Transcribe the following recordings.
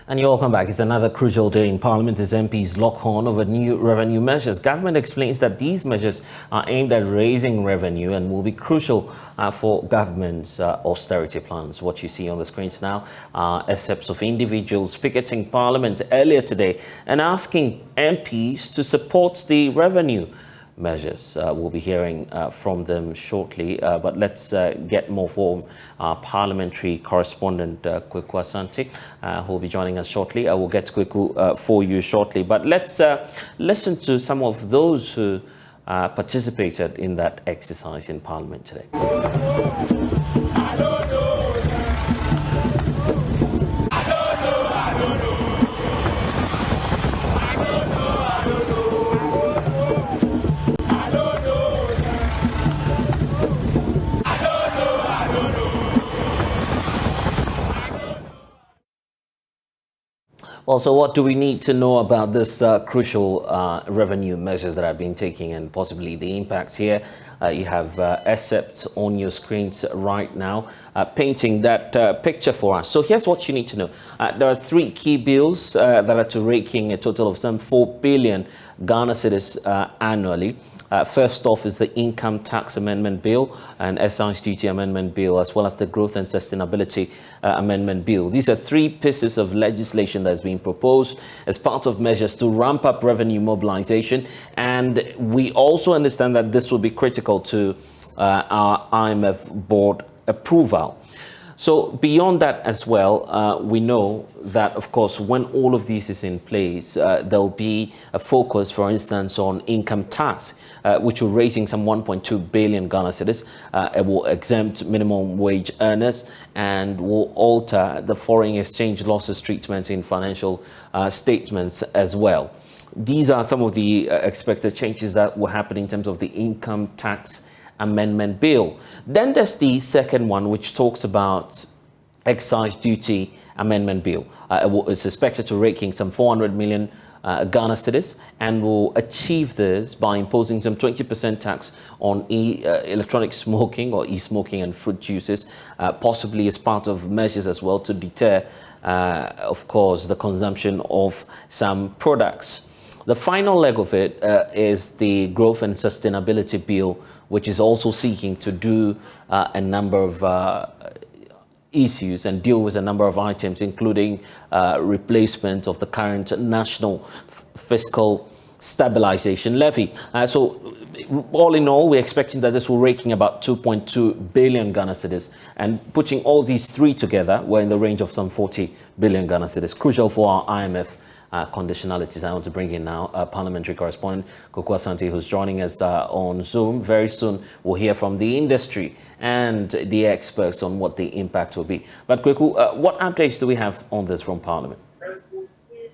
And you're welcome back. It's another crucial day in Parliament as MPs lock on over new revenue measures. Government explains that these measures are aimed at raising revenue and will be crucial for government's austerity plans. What you see on the screens now are excerpts of individuals picketing Parliament earlier today and asking MPs to support the revenue measures. We'll be hearing from them shortly, but let's get more from our parliamentary correspondent, Kweku Asante, who will be joining us shortly. I will get Kweku for you shortly, but let's listen to some of those who participated in that exercise in Parliament today. Well, so what do we need to know about this crucial revenue measures that have been taken and possibly the impacts here? You have excerpts on your screens right now painting that picture for us. So here's what you need to know. There are three key bills that are to rake in a total of some 4 billion Ghana cedis annually. First off is the Income Tax Amendment Bill and Excise Duty Amendment Bill, as well as the Growth and Sustainability Amendment Bill. These are three pieces of legislation that has been proposed as part of measures to ramp up revenue mobilization. And we also understand that this will be critical to our IMF board approval. So beyond that as well, we know that, of course, when all of this is in place, there'll be a focus, for instance, on income tax, which will raising some 1.2 billion Ghana cedis. It will exempt minimum wage earners and will alter the foreign exchange losses treatment in financial statements as well. These are some of the expected changes that will happen in terms of the income tax amendment bill. Then there's the second one, which talks about excise duty amendment bill. It's expected to rake in some 400 million Ghana cedis and will achieve this by imposing some 20% tax on electronic smoking or e-smoking and fruit juices, possibly as part of measures as well to deter, of course, the consumption of some products. The final leg of it is the Growth and Sustainability Bill, which is also seeking to do a number of issues and deal with a number of items, including replacement of the current national fiscal stabilization levy. So all in all, we're expecting that this will rake in about 2.2 billion Ghana cedis, and putting all these three together, we're in the range of some 40 billion Ghana cedis, crucial for our IMF conditionalities. I want to bring in now parliamentary correspondent Kweku Asante, who's joining us on Zoom. Very soon we'll hear from the industry and the experts on what the impact will be. But Kweku, what updates do we have on this from Parliament?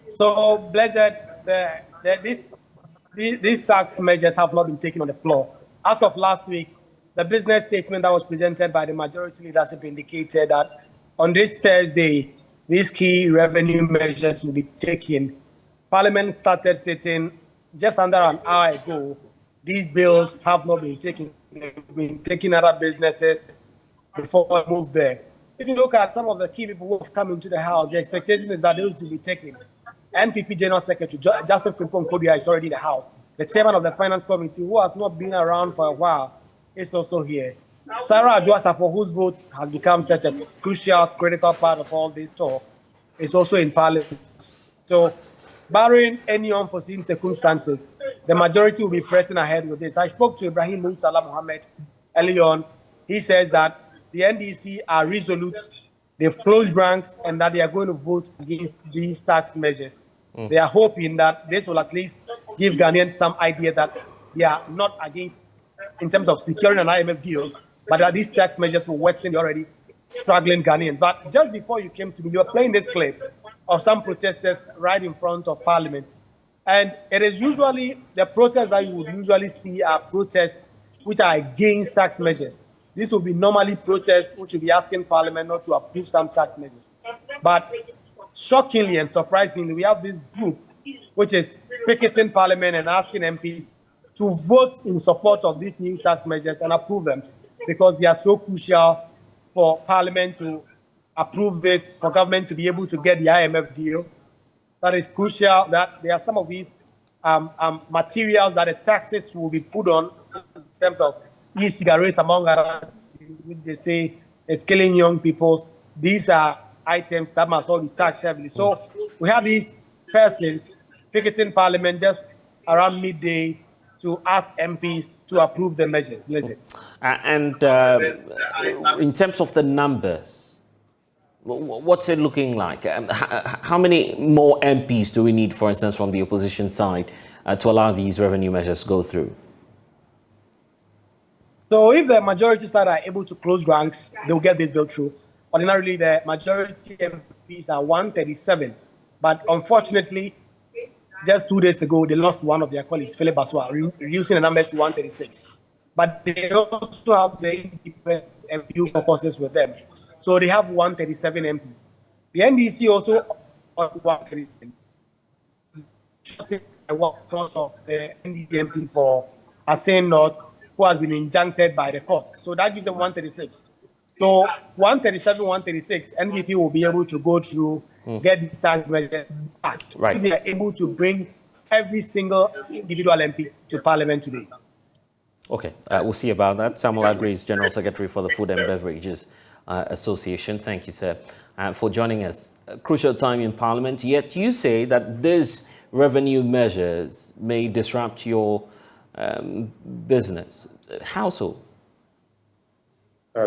So, Blessed, these tax measures have not been taken on the floor. As of last week, the business statement that was presented by the majority leadership indicated that on this Thursday, these key revenue measures will be taken. Parliament started sitting just under an hour ago. These bills have not been taken. They've been taking other businesses before we move there. If you look at some of the key people who have come into the House, the expectation is that those will be taken. NPP General Secretary Justin Frimpong Kodia is already in the House. The chairman of the Finance Committee, who has not been around for a while, is also here. Sarah Adwoa-Sapor, whose vote has become such a crucial, critical part of all this talk, is also in Parliament. So, barring any unforeseen circumstances, the majority will be pressing ahead with this. I spoke to Ibrahim Muntala Mohammed early on. He says that the NDC are resolute, they've closed ranks, and that they are going to vote against these tax measures. They are hoping that this will at least give Ghanaians some idea that they are not against, in terms of securing an IMF deal, but that these tax measures will worsen the already struggling Ghanaians. But just before you came to me, you were playing this clip of some protesters right in front of Parliament. And it is usually, the protests that you would usually see are protests which are against tax measures. This will be normally protests which will be asking Parliament not to approve some tax measures. But shockingly and surprisingly, we have this group which is picketing Parliament and asking MPs to vote in support of these new tax measures and approve them, because they are so crucial for Parliament to approve this for government to be able to get the IMF deal. That is crucial, that there are some of these materials that the taxes will be put on in terms of e-cigarettes, among other things, which they say is killing young people. These are items that must all be taxed heavily. So we have these persons picketing Parliament just around midday to ask MPs to approve the measures. Listen. And in terms of the numbers, what's it looking like? How many more MPs do we need, for instance, from the opposition side to allow these revenue measures to go through? So if the majority side are able to close ranks, they'll get this bill through. Ordinarily, the majority MPs are 137. But unfortunately, just 2 days ago, they lost one of their colleagues, Philip Baswa, reducing the numbers to 136. But they also have the independent MPU caucuses with them. So they have 137 MPs. The NDC also on 137. The workforce of the NDC MP for Hussein North, who has been injuncted by the court. So that gives them 136. So 137, 136, NDP will be able to go through, get these tax measures passed. Right. If they are able to bring every single individual MP to Parliament today. Okay, we'll see about that. Samuel Agri is General Secretary for the Food and Beverages Association. Thank you, sir, for joining us. A crucial time in Parliament, yet you say that these revenue measures may disrupt your business. How so?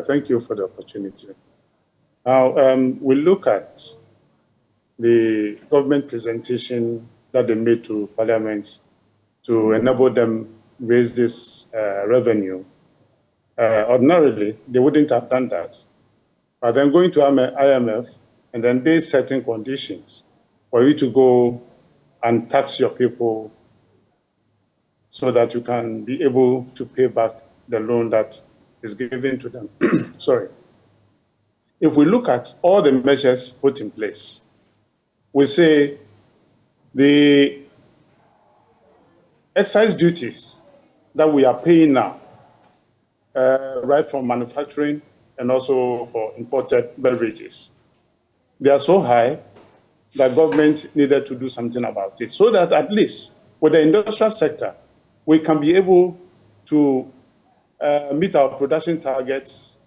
Thank you for the opportunity. Now, we look at the government presentation that they made to Parliament to enable them raise this revenue. Ordinarily, they wouldn't have done that. But then going to IMF, and then there's certain conditions for you to go and tax your people so that you can be able to pay back the loan that is given to them. Sorry. If we look at all the measures put in place, we say the excise duties that we are paying now, right from manufacturing and also for imported beverages, they are so high that government needed to do something about it so that at least with the industrial sector, we can be able to meet our production targets,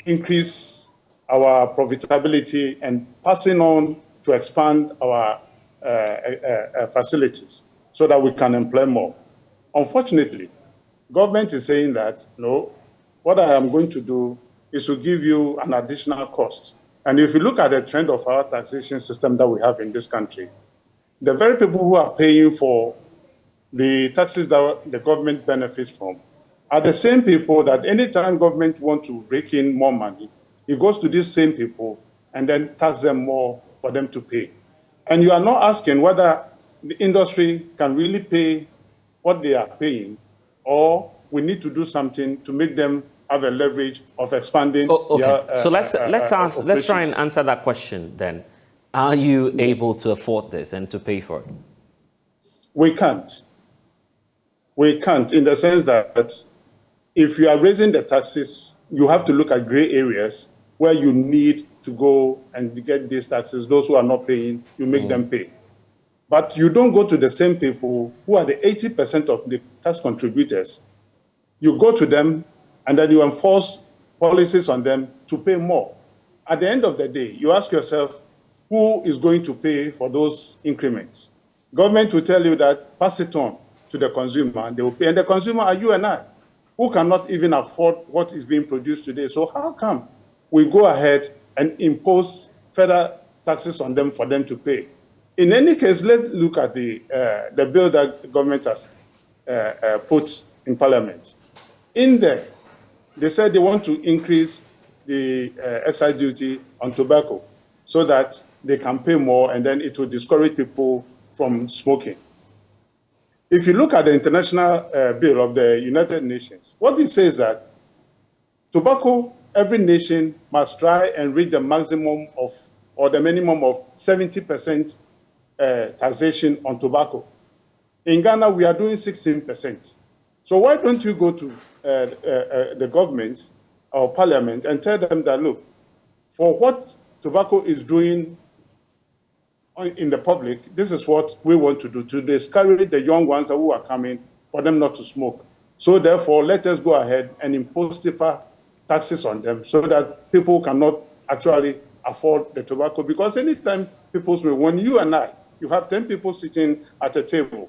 increase our profitability, and passing on to expand our facilities so that we can employ more. Unfortunately, government is saying that, no, what I am going to do is to give you an additional cost. And if you look at the trend of our taxation system that we have in this country, the very people who are paying for the taxes that the government benefits from are the same people that anytime government wants to rake in more money, it goes to these same people and then tax them more for them to pay. And you are not asking whether the industry can really pay what they are paying, or we need to do something to make them have a leverage of expanding. Okay. So let's try and answer that question then. Are you able to afford this and to pay for it? We can't. We can't, in the sense that if you are raising the taxes, you have to look at gray areas where you need to go and get these taxes. Those who are not paying, you make them pay. But you don't go to the same people who are the 80% of the tax contributors. You go to them and then you enforce policies on them to pay more. At the end of the day, you ask yourself, who is going to pay for those increments? Government will tell you that pass it on to the consumer, and they will pay. And the consumer are you and I, who cannot even afford what is being produced today. So how come we go ahead and impose further taxes on them for them to pay? In any case, let's look at the bill that the government has put in Parliament. In there, they said they want to increase the excise duty on tobacco so that they can pay more, and then it will discourage people from smoking. If you look at the international bill of the United Nations, what it says that tobacco, every nation must try and reach the maximum of, or the minimum of 70% taxation on tobacco. In Ghana, we are doing 16%. So why don't you go to the government or parliament and tell them that, look, for what tobacco is doing in the public, this is what we want to do, to discourage the young ones who are coming, for them not to smoke. So therefore, let us go ahead and impose stiffer taxes on them so that people cannot actually afford the tobacco. Because anytime people smoke, when you and I, you have 10 people sitting at a table,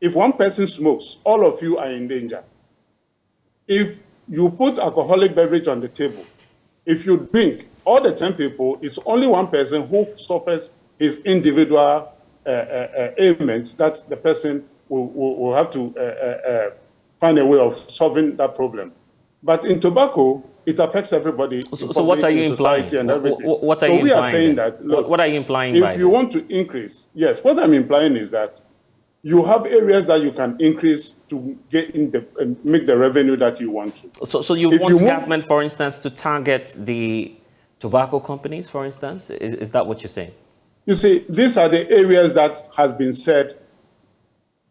if one person smokes, all of you are in danger. If you put alcoholic beverage on the table, if you drink, all the 10 people, it's only one person who suffers his individual ailments that the person will have to find a way of solving that problem. But in tobacco, it affects everybody. So what are you implying? And everything. What are you implying? We are saying that, look, what are you implying by if you want to increase, yes, what I'm implying is that you have areas that you can increase to get in and make the revenue that you want to. So you want government, for instance, to target the tobacco companies, for instance? Is that what you're saying? You see, these are the areas that has been said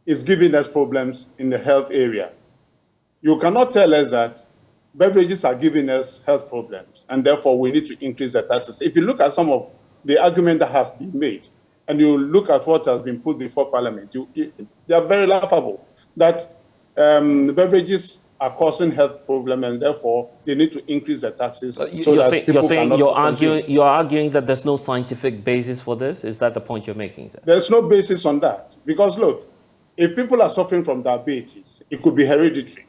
is giving us problems in the health area. You cannot tell us that beverages are giving us health problems, and therefore we need to increase the taxes. If you look at some of the argument that has been made, and you look at what has been put before Parliament, they are very laughable, that beverages are causing health problems, and therefore they need to increase the taxes. You're arguing that there's no scientific basis for this? Is that the point you're making, sir? There's no basis on that. Because look, if people are suffering from diabetes, it could be hereditary.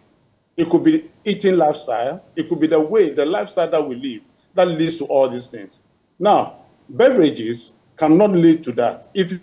It could be eating lifestyle. It could be the lifestyle that we live that leads to all these things. Now, beverages cannot lead to that. If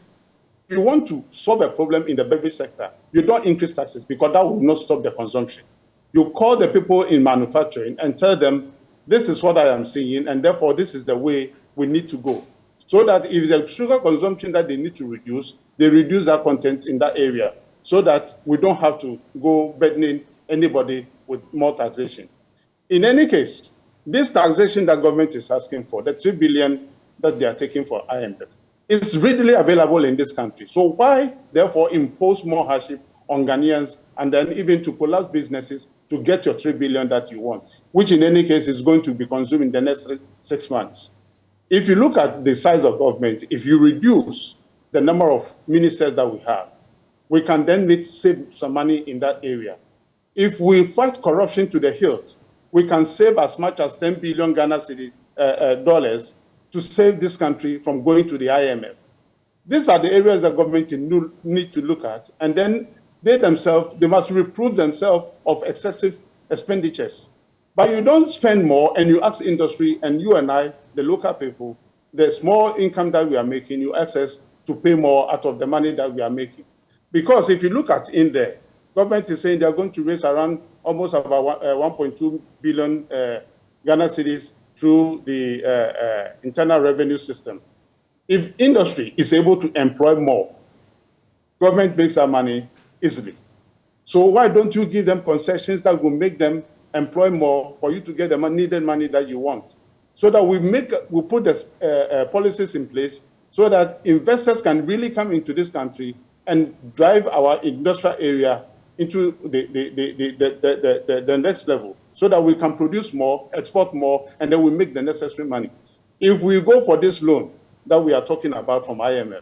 you want to solve a problem in the beverage sector, you don't increase taxes because that will not stop the consumption. You call the people in manufacturing and tell them, this is what I am seeing, and therefore this is the way we need to go. So that if the sugar consumption that they need to reduce, they reduce that content in that area so that we don't have to go burdening anybody with more taxation. In any case, this taxation that government is asking for, the 3 billion that they are taking for IMF, is readily available in this country. So why, therefore, impose more hardship on Ghanaians and then even to collapse businesses to get your 3 billion that you want, which in any case is going to be consumed in the next 6 months. If you look at the size of government, if you reduce the number of ministers that we have, we can then save some money in that area. If we fight corruption to the hilt, we can save as much as 10 billion Ghana cedis, dollars to save this country from going to the IMF. These are the areas that government need to look at, and then they themselves, they must reprove themselves of excessive expenditures. But you don't spend more and you ask industry and you and I, the local people, the small income that we are making, you ask us to pay more out of the money that we are making. Because if you look at in there, government is saying they are going to raise around almost about 1.2 billion Ghana cedis through the internal revenue system. If industry is able to employ more, government makes that money easily. So why don't you give them concessions that will make them employ more for you to get the needed money that you want? So that we put the policies in place so that investors can really come into this country and drive our industrial area into the next level so that we can produce more, export more, and then we make the necessary money. If we go for this loan that we are talking about from IMF,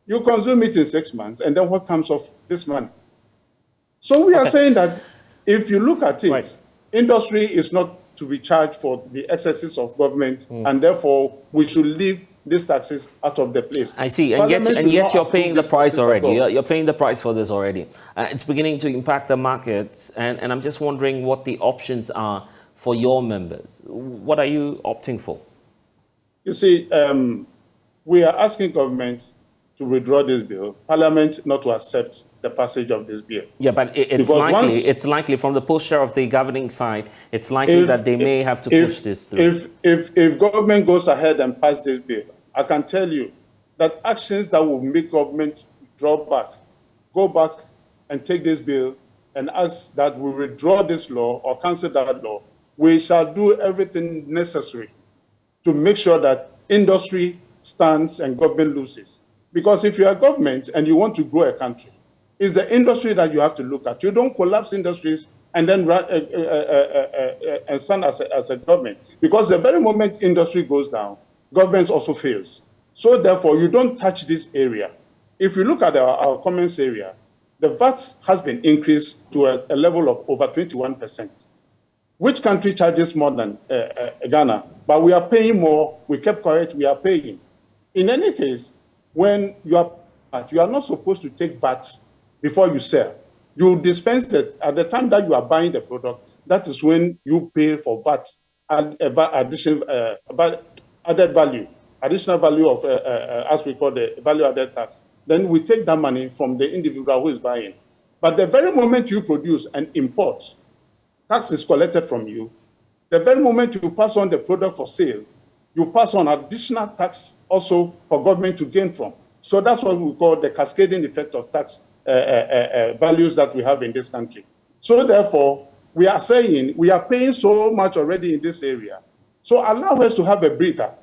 you consume it in 6 months, and then what comes of this money? So we are saying that if you look at it, industry is not to be charged for the excesses of government, and therefore we should leave these taxes out of the place. I see, and yet you're paying the price already. You're paying the price for this already. It's beginning to impact the markets, and I'm just wondering what the options are for your members. What are you opting for? You see, we are asking government to withdraw this bill, Parliament not to accept the passage of this bill. Yeah, but it's likely from the posture of the governing side, it's likely that they may have to push this through. If government goes ahead and pass this bill, I can tell you that actions that will make government go back and take this bill and ask that we withdraw this law or cancel that law, we shall do everything necessary to make sure that industry stands and government loses. Because if you are government and you want to grow a country, it's the industry that you have to look at. You don't collapse industries and then and stand as a government. Because the very moment industry goes down, government also fails. So therefore, you don't touch this area. If you look at our comments area, the VAT has been increased to a level of over 21%. Which country charges more than Ghana? But we are paying more. We kept quiet. We are paying. In any case, when you are not supposed to take VAT before you sell. You dispense it at the time that you are buying the product. That is when you pay for VAT, added value, additional value of, as we call the value-added tax. Then we take that money from the individual who is buying. But the very moment you produce and import, tax is collected from you. The very moment you pass on the product for sale, you pass on additional tax also for government to gain from. So that's what we call the cascading effect of tax values that we have in this country. So therefore, we are saying we are paying so much already in this area. So allow us to have a breather.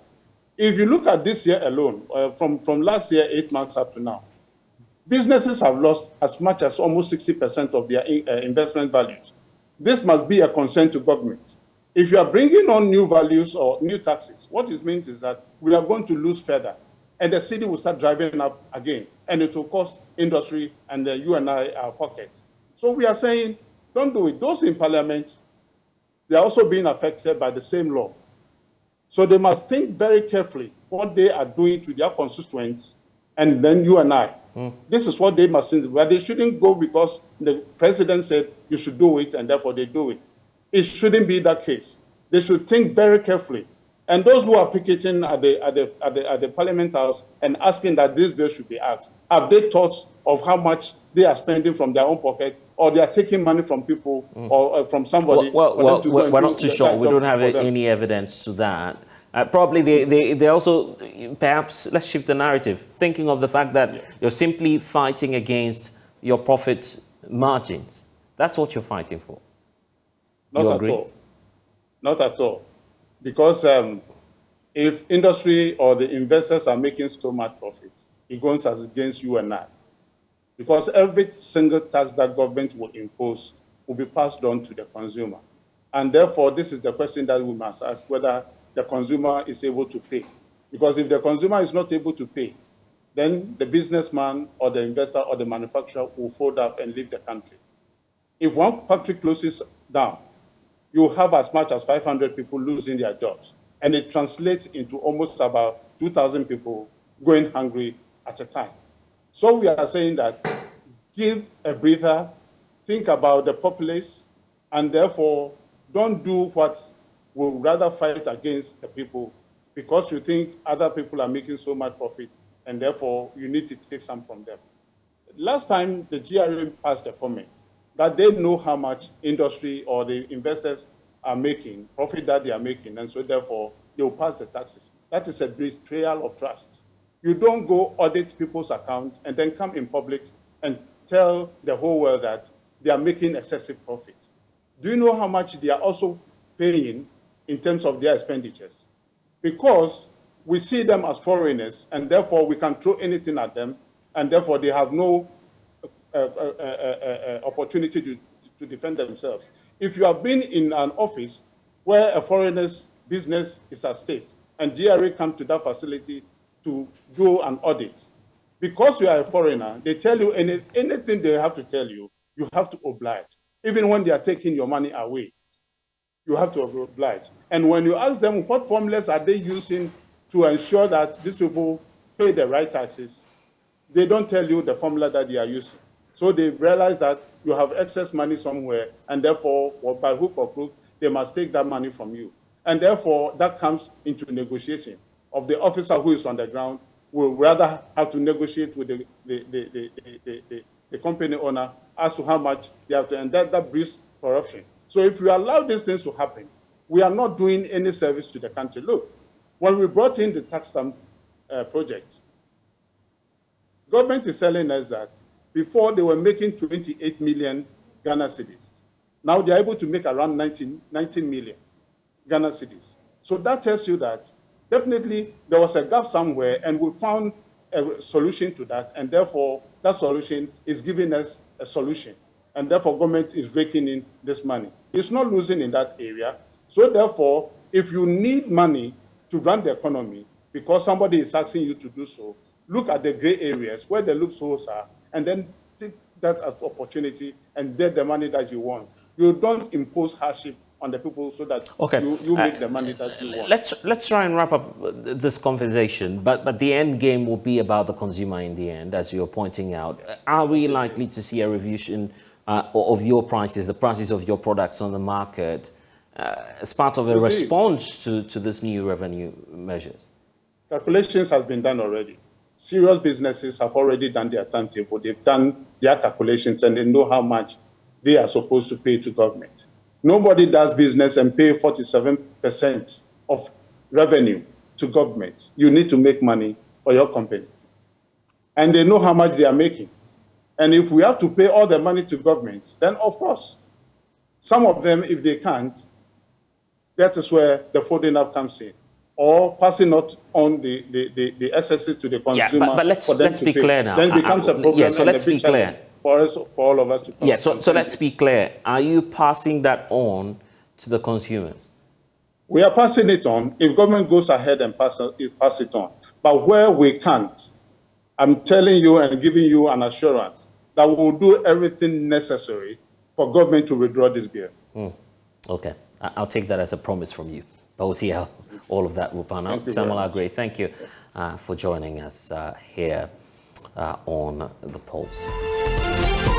If you look at this year alone, from last year, 8 months up to now, businesses have lost as much as almost 60% of their investment values. This must be a concern to government. If you are bringing on new values or new taxes, what it means is that we are going to lose further, and the city will start driving up again, and it will cost industry and you and I our pockets. So we are saying, don't do it. Those in parliament, they are also being affected by the same law. So they must think very carefully what they are doing to their constituents, and then you and I. This is what they must do. But they shouldn't go because the president said you should do it, and therefore they do it. It shouldn't be that case. They should think very carefully. And those who are picketing at the Parliament House and asking that this bill should be asked, have they thought of how much they are spending from their own pocket, or they are taking money from people or from somebody? Well, we're not too sure. We don't have any evidence to that. Probably they also, perhaps, let's shift the narrative, thinking of the fact that you're simply fighting against your profit margins. That's what you're fighting for. Not at all. Not at all. Because if industry or the investors are making so much profit, it goes as against you and I. Because every single tax that government will impose will be passed on to the consumer. And therefore, this is the question that we must ask, whether the consumer is able to pay. Because if the consumer is not able to pay, then the businessman or the investor or the manufacturer will fold up and leave the country. If one factory closes down, you have as much as 500 people losing their jobs. And it translates into almost about 2,000 people going hungry at a time. So we are saying that give a breather, think about the populace, and therefore don't do what will rather fight against the people because you think other people are making so much profit, and therefore you need to take some from them. Last time the GRA passed a comment that they know how much industry or the investors are making, profit that they are making, and so therefore they will pass the taxes. That is a betrayal of trust. You don't go audit people's account and then come in public and tell the whole world that they are making excessive profit. Do you know how much they are also paying in terms of their expenditures? Because we see them as foreigners, and therefore we can throw anything at them, and therefore they have no opportunity to defend themselves. If you have been in an office where a foreigner's business is at stake, and GRA comes to that facility to do an audit, because you are a foreigner, they tell you anything they have to tell you, you have to oblige. Even when they are taking your money away, you have to oblige. And when you ask them what formulas are they using to ensure that these people pay the right taxes, they don't tell you the formula that they are using. So they realize that you have excess money somewhere, and therefore, or by hook or crook, they must take that money from you. And therefore, that comes into negotiation of the officer who is on the ground will rather have to negotiate with the company owner as to how much they have to, and that breeds corruption. So if we allow these things to happen, we are not doing any service to the country. Look, when we brought in the tax stamp project, government is telling us that before they were making 28 million Ghana cedis. Now they are able to make around 19 million Ghana cedis. So that tells you that definitely there was a gap somewhere, and we found a solution to that, and therefore that solution is giving us a solution. and therefore government is raking in this money. It's not losing in that area. So therefore, if you need money to run the economy because somebody is asking you to do so, look at the gray areas where the loopholes are, and then take that as opportunity and get the money that you want. You don't impose hardship on the people so that you make the money that you want. Let's try and wrap up this conversation, but the end game will be about the consumer in the end, as you're pointing out. Are we likely to see a revision of your prices, the prices of your products on the market, as part of a response to this new revenue measures? Calculations have been done already. Serious businesses have already done their timetable. They've done their calculations and they know how much they are supposed to pay to government. Nobody does business and pay 47% of revenue to government. You need to make money for your company. And they know how much they are making. And if we have to pay all the money to government, then of course, some of them, if they can't, that is where the folding up comes in. Or passing not on the excesses to the consumer. Yeah, but let's be clear now. Then it becomes a problem. Yeah, so let's be clear. For all of us to come. Yeah, so let's be clear. Are you passing that on to the consumers? We are passing it on. If government goes ahead and pass it on. But where we can't, I'm telling you and giving you an assurance that we will do everything necessary for government to withdraw this bill. Okay, I'll take that as a promise from you. But we'll see how all of that will pan out. Samuel Aggrey, thank you for joining us here on The Pulse.